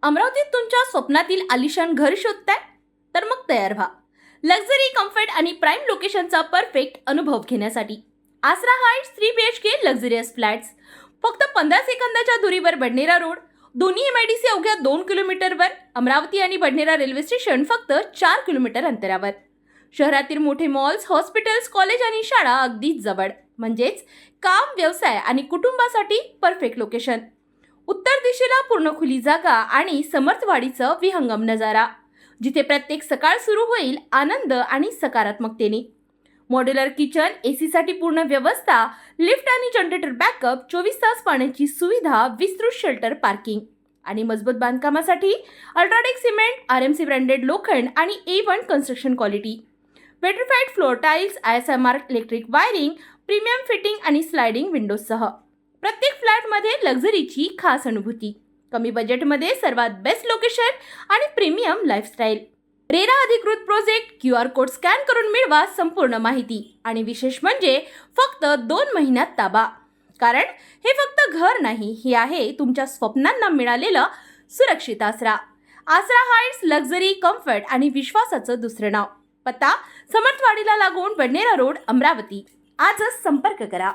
अमरावतीत तुमच्या स्वप्नातील आलिशान घर शोधताय? तर मग तयार व्हा लक्झरी, कम्फर्ट आणि प्राईम लोकेशनचा परफेक्ट अनुभव घेण्यासाठी. आसरा हाईट्स 3 BHK लक्झरियस फ्लॅट्स फक्त 15 सेकंदाच्या दुरीवर बडनेरा रोड, दोन्ही MIDC अवघ्या 2 किलोमीटरवर, अमरावती आणि बडनेरा रेल्वे स्टेशन फक्त 4 किलोमीटर अंतरावर. शहरातील मोठे मॉल्स, हॉस्पिटल्स, कॉलेज आणि शाळा अगदी जवळ. म्हणजेच काम, व्यवसाय आणि कुटुंबासाठी परफेक्ट लोकेशन. उत्तर दिशेला पूर्ण खुली जागा आणि समर्थवाडीचं विहंगम नजारा, जिथे प्रत्येक सकाळ सुरू होईल आनंद आणि सकारात्मकतेने. मॉड्युलर किचन, AC साठी पूर्ण व्यवस्था, लिफ्ट आणि जनरेटर बॅकअप, 24 तास पाण्याची सुविधा, विस्तृत शेल्टर पार्किंग आणि मजबूत बांधकामासाठी अल्ट्राटेक सिमेंट, RMC ब्रँडेड लोखंड आणि A1 construction quality. Vitrified floor tiles, ISMR electric wiring, premium fitting आणि स्लायडिंग विंडोजसह प्रत्येक फ्लॅटमध्ये लक्झरीची खास अनुभूती. कमी बजेटमध्ये सर्वात बेस्ट लोकेशन आणि प्रीमियम लाईफस्टाईल. रेरा अधिकृत प्रोजेक्ट. QR कोड स्कॅन करून मिळवा संपूर्ण माहिती. आणि विशेष म्हणजे फक्त 2 महिन्यात ताबा. कारण हे फक्त घर नाही, हे आहे तुमच्या स्वप्नांना मिळालेलं सुरक्षित आसरा. आसरा हाईट्स लक्झरी, कम्फर्ट आणि विश्वासाचं दुसरं नाव. पत्ता समर्थवाडीला लागून बडनेरा रोड, अमरावती. आजच संपर्क करा.